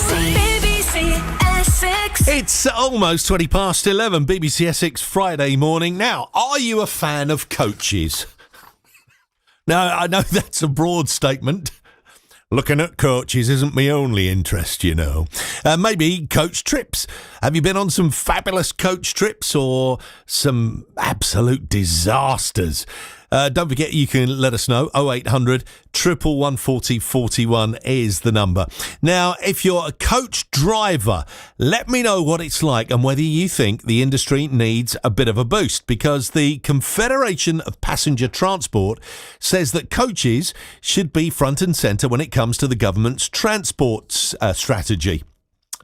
BBC Essex. It's almost 20 past 11, BBC Essex Friday morning. Now, are you a fan of coaches? Now, I know that's a broad statement. Looking at coaches isn't my only interest, you know. Maybe coach trips. Have you been on some fabulous coach trips or some absolute disasters? Don't forget, you can let us know. 0800 111 40 41 is the number. Now, if you're a coach driver, let me know what it's like and whether you think the industry needs a bit of a boost, because the Confederation of Passenger Transport says that coaches should be front and centre when it comes to the government's transport strategy.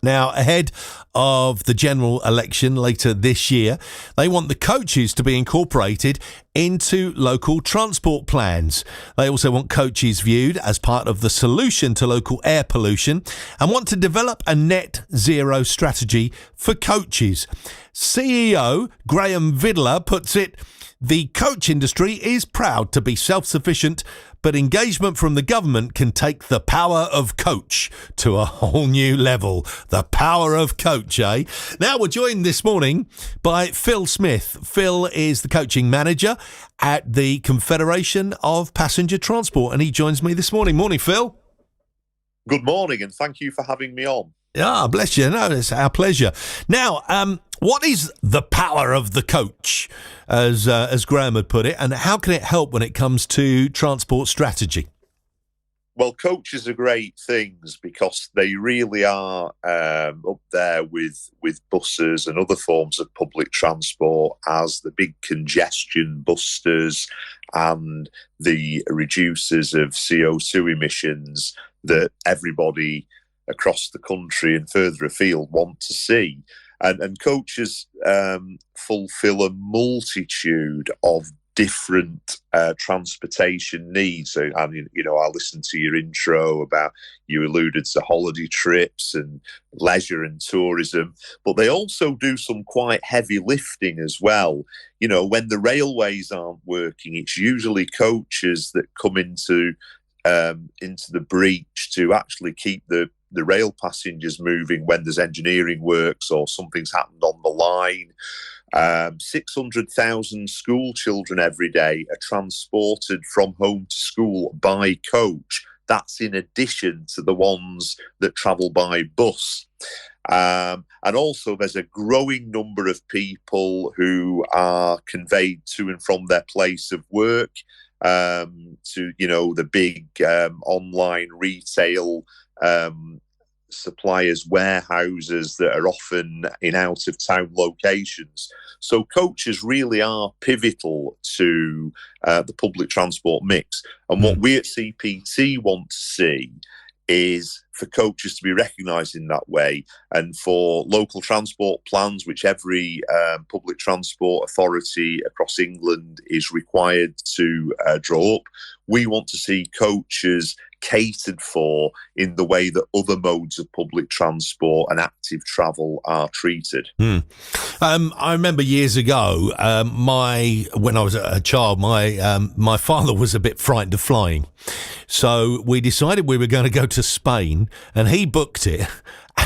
Now, ahead of the general election later this year, they want the coaches to be incorporated into local transport plans. They also want coaches viewed as part of the solution to local air pollution and want to develop a net zero strategy for coaches. CEO Graham Vidler puts it, the coach industry is proud to be self-sufficient, but engagement from the government can take the power of coach to a whole new level. The power of coach, eh? Now we're joined this morning by Phil Smith. Phil is the coaching manager at the Confederation of Passenger Transport, and he joins me this morning. Morning, Phil. Good morning, and thank you for having me on. Ah, bless you. No, it's our pleasure. Now, what is the power of the coach, as Graham had put it, and how can it help when it comes to transport strategy? Well, coaches are great things because they really are up there with buses and other forms of public transport as the big congestion busters and the reducers of CO2 emissions that everybody across the country and further afield want to see. And coaches fulfill a multitude of different transportation needs. I mean, you know, I listened to your intro about, you alluded to holiday trips and leisure and tourism, but they also do some quite heavy lifting as well. You know, when the railways aren't working, it's usually coaches that come into the breach to actually keep the rail passengers moving when there's engineering works or something's happened on the line. 600,000 school children every day are transported from home to school by coach. That's in addition to the ones that travel by bus. And also there's a growing number of people who are conveyed to and from their place of work, to, you know, the big online retail suppliers' warehouses that are often in out-of-town locations. So coaches really are pivotal to the public transport mix. And what we at CPT want to see is for coaches to be recognised in that way, and for local transport plans, which every public transport authority across England is required to draw up. We want to see coaches catered for in the way that other modes of public transport and active travel are treated. I remember years ago, when I was a child, my father was a bit frightened of flying. So we decided we were going to go to Spain, and he booked it,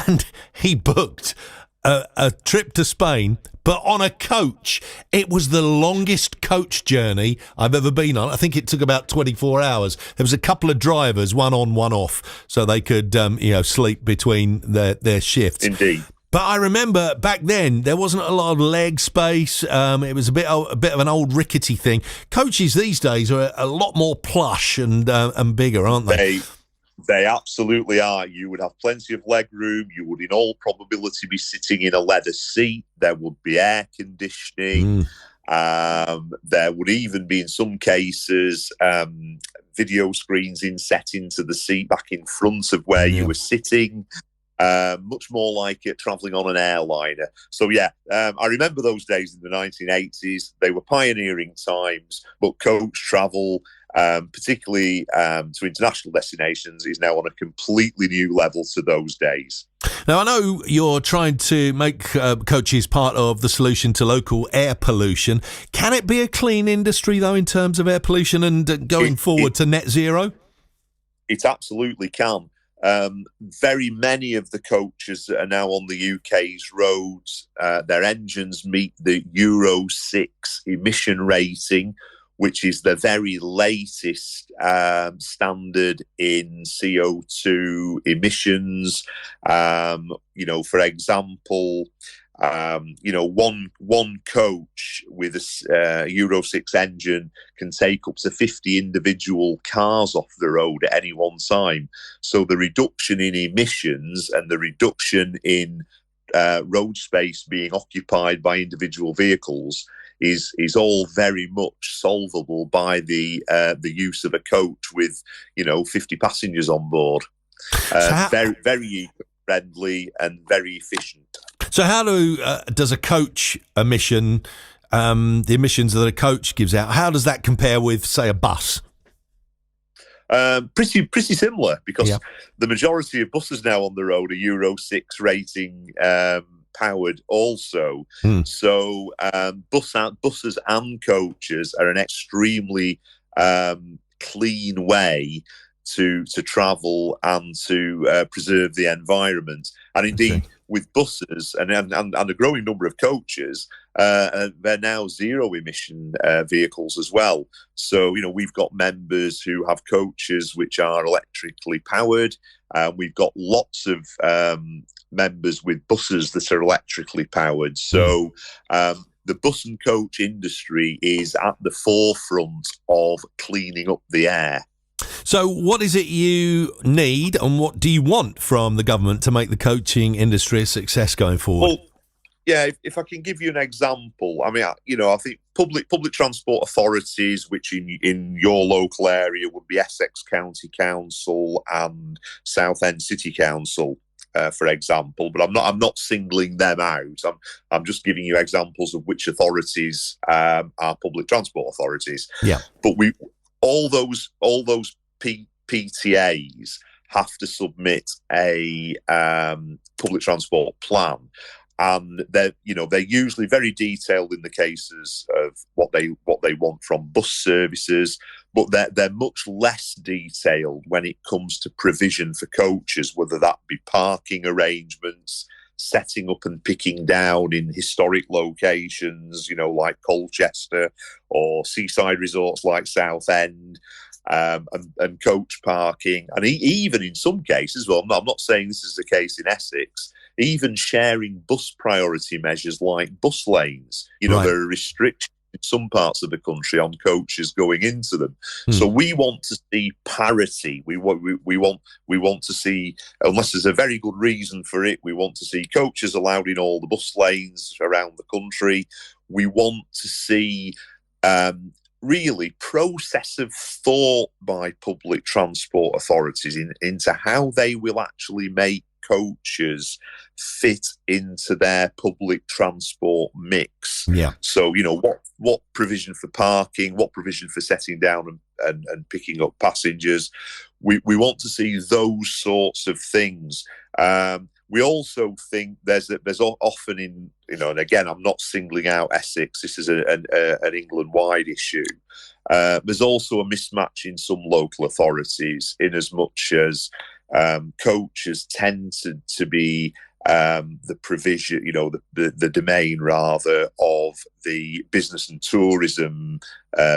and he booked a trip to Spain, but on a coach. It was the longest coach journey I've ever been on. I think it took about 24 hours. There was a couple of drivers, one on, one off, so they could sleep between their shifts. Indeed. But I remember back then there wasn't a lot of leg space. It was a bit of an old rickety thing. Coaches these days are a lot more plush and bigger, aren't they? They absolutely are. You would have plenty of leg room. You would, in all probability, be sitting in a leather seat. There would be air conditioning. There would even be, in some cases, video screens inset into the seat back in front of where you were sitting. Much more like it travelling on an airliner. So, I remember those days in the 1980s. They were pioneering times, but coach travel, particularly to international destinations, is now on a completely new level to those days. Now, I know you're trying to make coaches part of the solution to local air pollution. Can it be a clean industry, though, in terms of air pollution and going forward to net zero? It absolutely can. Very many of the coaches that are now on the UK's roads, their engines meet the Euro 6 emission rating, which is the very latest standard in CO2 emissions. For example, one coach with a Euro 6 engine can take up to 50 individual cars off the road at any one time. So the reduction in emissions and the reduction in road space being occupied by individual vehicles is all very much solvable by the use of a coach with 50 passengers on board. Very, very eco-friendly and very efficient. So how does a coach emission, the emissions that a coach gives out, how does that compare with, say, a bus? Pretty similar, because the majority of buses now on the road are Euro 6 rating powered also. So buses and coaches are an extremely clean way to travel and to preserve the environment. And indeed, with buses and a growing number of coaches, they're now zero emission vehicles as well. So, we've got members who have coaches which are electrically powered. We've got lots of members with buses that are electrically powered. So the bus and coach industry is at the forefront of cleaning up the air. So what is it you need and what do you want from the government to make the coaching industry a success going forward? Well, yeah, if I can give you an example, I mean, I think public transport authorities, which in your local area would be Essex County Council and Southend City Council, for example, but I'm not singling them out. I'm just giving you examples of which authorities are public transport authorities. Yeah, but all those PTAs have to submit a public transport plan, and they're usually very detailed in the cases of what they want from bus services, but they're much less detailed when it comes to provision for coaches, whether that be parking arrangements, setting up and picking down in historic locations, like Colchester, or seaside resorts like Southend, and coach parking. And even in some cases, well, I'm not saying this is the case in Essex, even sharing bus priority measures like bus lanes. There are restrictions in some parts of the country on coaches going into them. So we want to see parity. We want to see, unless there's a very good reason for it, we want to see coaches allowed in all the bus lanes around the country. We want to see really process of thought by public transport authorities into how they will actually make coaches fit into their public transport mix. Yeah. So, what provision for parking, what provision for setting down and picking up passengers. We want to see those sorts of things. We also think there's often in, and again, I'm not singling out Essex, this is an England-wide issue. There's also a mismatch in some local authorities, in as much as coaches tend to be the provision, the domain rather of the business and tourism,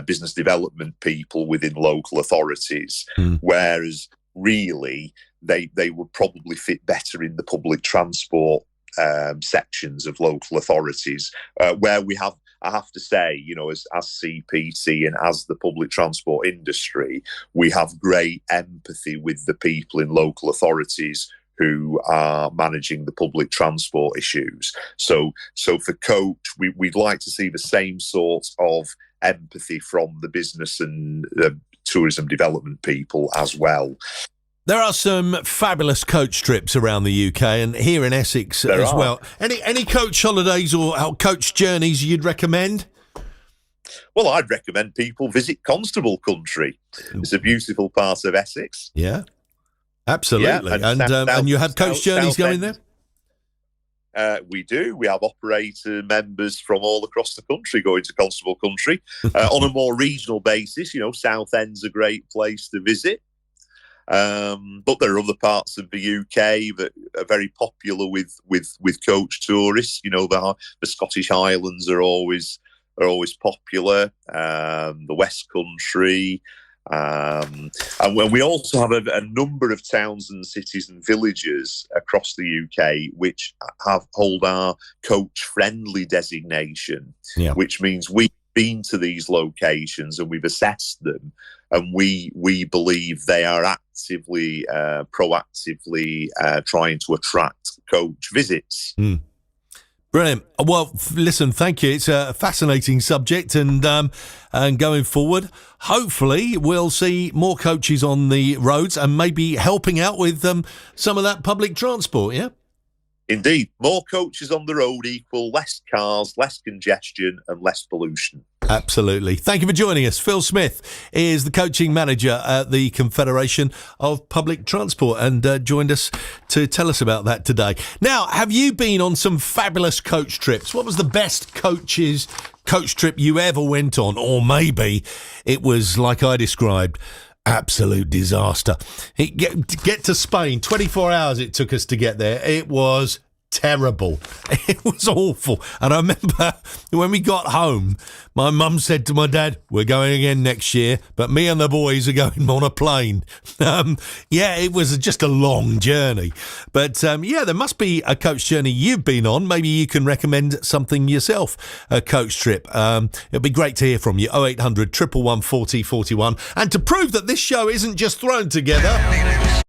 business development people within local authorities, whereas really they would probably fit better in the public transport sections of local authorities, where we have, I have to say, as CPT and as the public transport industry, we have great empathy with the people in local authorities who are managing the public transport issues. So for coach, we'd like to see the same sort of empathy from the business and tourism development people as well. There are some fabulous coach trips around the UK and here in Essex as well. Any coach holidays or coach journeys you'd recommend? Well, I'd recommend people visit Constable Country. It's a beautiful part of Essex. Yeah, absolutely. Yeah, and you have coach journeys going there? We do. We have operator members from all across the country going to Constable Country on a more regional basis. Southend's a great place to visit. But there are other parts of the UK that are very popular with coach tourists. You know, the Scottish Highlands are always popular. The West Country. And we also have a number of towns and cities and villages across the UK which hold our coach-friendly designation, which means we've been to these locations and we've assessed them, and we believe they are actively, proactively trying to attract coach visits. Brilliant. Well, listen, thank you. It's a fascinating subject, and going forward, hopefully we'll see more coaches on the roads and maybe helping out with some of that public transport, yeah? Indeed. More coaches on the road equal less cars, less congestion and less pollution. Absolutely. Thank you for joining us. Phil Smith is the coaching manager at the Confederation of Public Transport and joined us to tell us about that today. Now, have you been on some fabulous coach trips? What was the best coach trip you ever went on? Or maybe it was like I described, absolute disaster. Get to Spain, 24 hours it took us to get there. It was terrible. It was awful. And I remember when we got home, my mum said to my dad, we're going again next year, but me and the boys are going on a plane. It was just a long journey. But there must be a coach journey you've been on. Maybe you can recommend something yourself, a coach trip. It'd be great to hear from you. 0800 111 40 41. And to prove that this show isn't just thrown together,